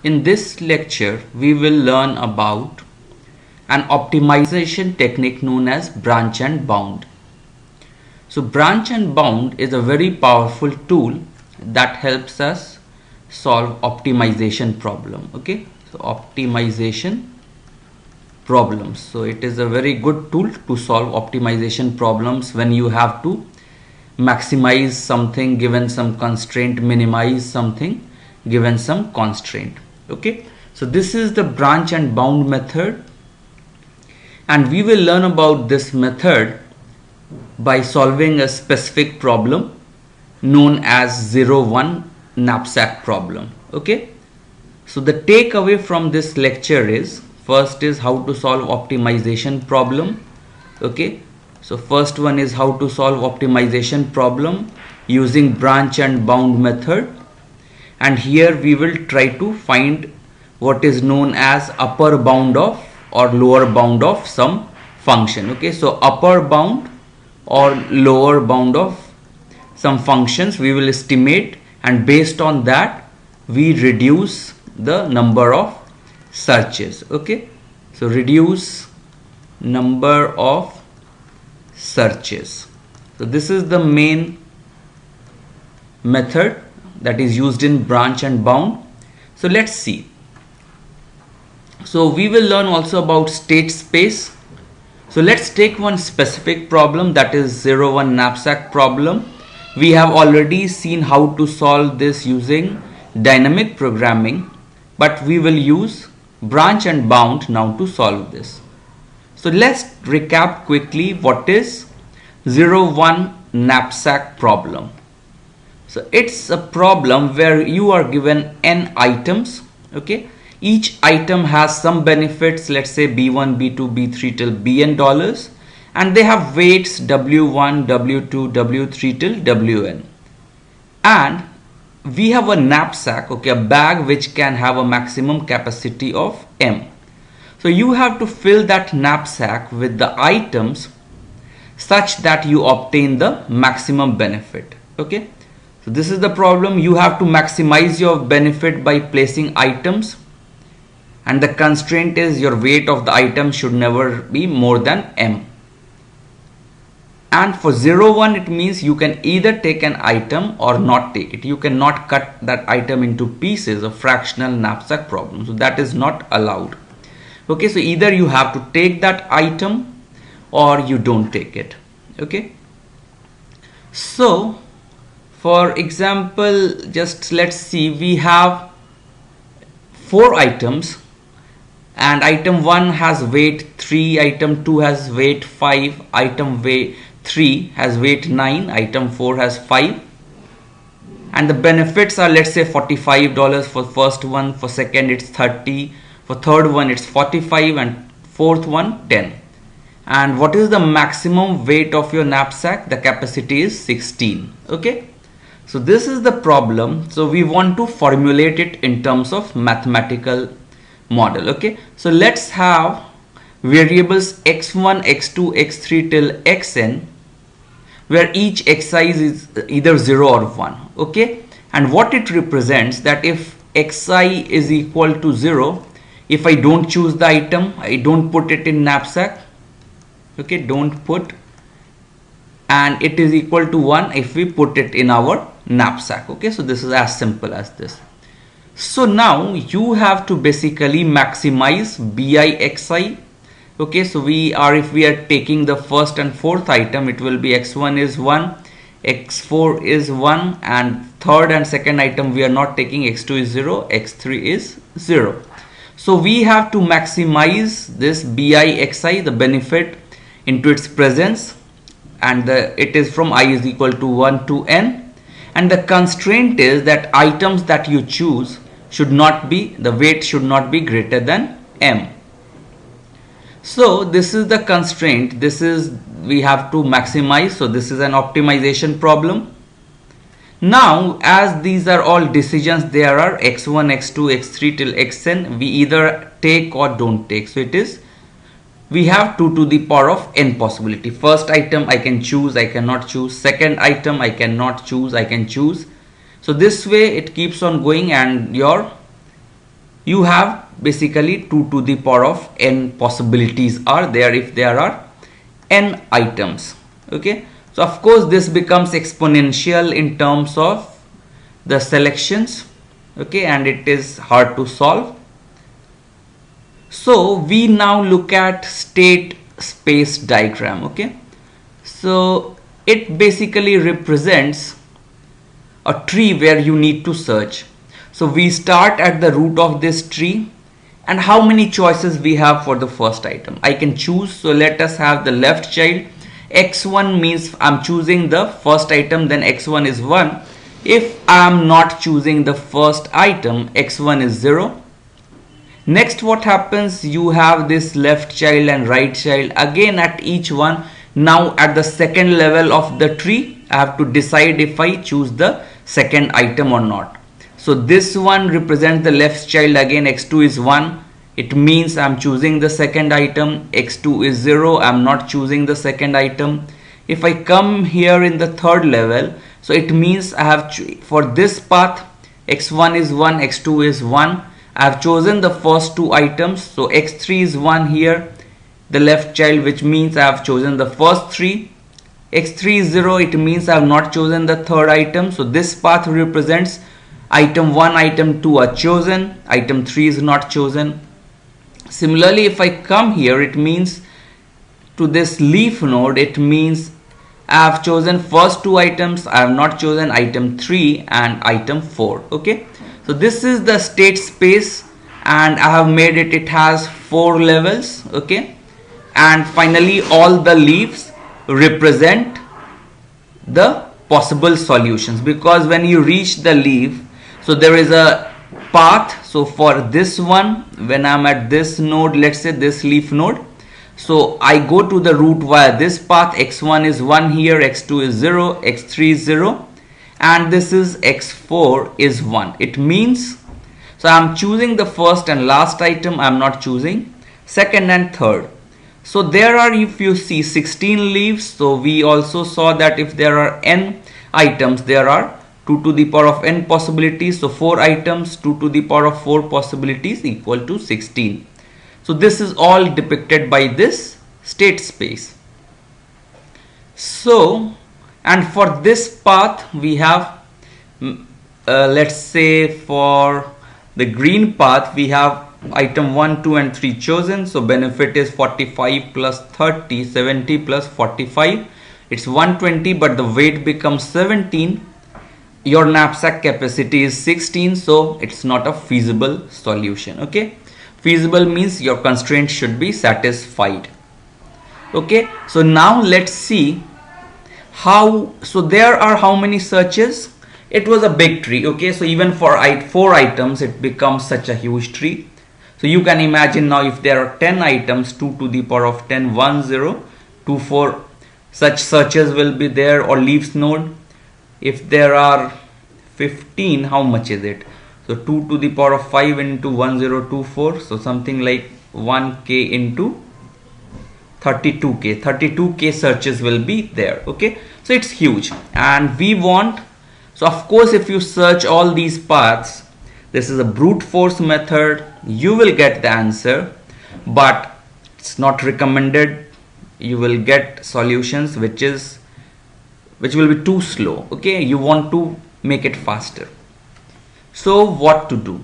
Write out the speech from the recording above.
In this lecture, we will learn about an optimization technique known as branch and bound. So branch and bound is a very powerful tool that helps us solve optimization problem. Okay, so optimization problems. So it is a very good tool to solve optimization problems when you have to maximize something given some constraint, minimize something given some constraint. Okay, so this is the branch and bound method, and we will learn about this method by solving a specific problem known as 0-1 knapsack problem. Okay, so the takeaway from this lecture is, first is how to solve optimization problem. Okay, so first one is how to solve optimization problem using branch and bound method, and here we will try to find what is known as upper bound of or lower bound of some function. Okay, so upper bound or lower bound of some functions we will estimate, and based on that we reduce the number of searches. Okay, so reduce number of searches. So this is the main method that is used in branch and bound. So let's see. So we will learn also about state space. So let's take one specific problem, that is 0-1 knapsack problem. We have already seen how to solve this using dynamic programming, but we will use branch and bound now to solve this. So let's recap quickly what is 0-1 knapsack problem. So it's a problem where you are given n items. Okay, each item has some benefits, let's say B1, B2, B3 till Bn dollars, and they have weights W1, W2, W3 till Wn. And we have a knapsack, okay, a bag which can have a maximum capacity of M. So you have to fill that knapsack with the items such that you obtain the maximum benefit. Okay, so this is the problem. You have to maximize your benefit by placing items, and the constraint is your weight of the item should never be more than M. And for 0-1 it means you can either take an item or not take it. You cannot cut that item into pieces, a fractional knapsack problem. So that is not allowed. Okay, so either you have to take that item or you don't take it. Okay, so for example, just let's see, we have 4 items, and item 1 has weight 3, item 2 has weight 5, item 3 has weight 9, item 4 has 5, and the benefits are, let's say, $45 for first one, for second it's 30, for third one it's 45, and fourth one 10. And what is the maximum weight of your knapsack? The capacity is 16. Okay, so this is the problem. So we want to formulate it in terms of mathematical model. Okay, so let's have variables x1, x2, x3 till xn, where each xi is either 0 or 1. Okay, and what it represents, that if xi is equal to 0, if I don't choose the item, I don't put it in knapsack. Okay, don't put, and it is equal to 1 if we put it in our knapsack. Okay, so this is as simple as this. So now you have to basically maximize BI-XI. Okay, so if we are taking the first and fourth item, it will be x1 is 1, x4 is 1, and third and second item we are not taking, x2 is 0, x3 is 0. So we have to maximize this BI-XI, the benefit, into its presence, and it is from I is equal to 1 to n, and the constraint is that items that you choose should not be, the weight should not be greater than M. So this is the constraint, this is we have to maximize. So this is an optimization problem. Now as these are all decisions, there are x1, x2, x3 till xn, we either take or don't take. So it is, we have 2 to the power of n possibility. First item I can choose, I cannot choose. Second item I cannot choose, I can choose. So this way it keeps on going, and your you have basically 2 to the power of n possibilities are there if there are n items. Okay, so of course this becomes exponential in terms of the selections. Okay, and it is hard to solve. So we now look at state space diagram. Okay, so it basically represents a tree where you need to search. So we start at the root of this tree, and how many choices we have for the first item. I can choose. So let us have the left child. X1 means I'm choosing the first item, then X1 is 1. If I'm not choosing the first item, X1 is 0. Next, what happens? You have this left child and right child. Again at each one. Now at the second level of the tree, I have to decide if I choose the second item or not. So this one represents the left child. Again X2 is 1. It means I'm choosing the second item. X2 is 0. I'm not choosing the second item. If I come here in the third level, so it means I have for this path X1 is 1, X2 is 1. I have chosen the first two items. So X3 is 1 here, the left child, which means I have chosen the first three. X3 is 0. It means I have not chosen the third item. So this path represents item 1, item 2 are chosen, item 3 is not chosen. Similarly, if I come here, it means to this leaf node, it means I have chosen first two items, I have not chosen item 3 and item 4. Okay, so this is the state space, and I have made it, it has 4 levels. Okay, and finally all the leaves represent the possible solutions, because when you reach the leaf, so there is a path. So for this one, when I'm at this node, let's say this leaf node, so I go to the root via this path. X1 is 1 here, X2 is 0, X3 is 0, and this is X4 is 1. It means, so I'm choosing the first and last item, I'm not choosing second and third. So there are, if you see 16 leaves, so we also saw that if there are n items, there are 2 to the power of n possibilities. So 4 items, 2 to the power of 4 possibilities equal to 16. So this is all depicted by this state space. So, and for this path we have, let's say for the green path, we have item 1, 2 and 3 chosen. So benefit is 45 plus 30, 70 plus 45. It's 120, but the weight becomes 17. Your knapsack capacity is 16, so it's not a feasible solution. Okay, feasible means your constraint should be satisfied. Okay, so now let's see how. So there are how many searches? It was a big tree. Okay, so even for 4 items it becomes such a huge tree. So you can imagine now, if there are 10 items, 2 to the power of 10, 1 0 2 4 such searches will be there, or leaves node. If there are 15, how much is it? So 2 to the power of 5 into 1024, so something like 1k into 32k. 32k searches will be there. Okay, so it's huge, and we want, so of course if you search all these paths, this is a brute force method, you will get the answer, but it's not recommended. You will get solutions which will be too slow. Okay, you want to make it faster. So what to do?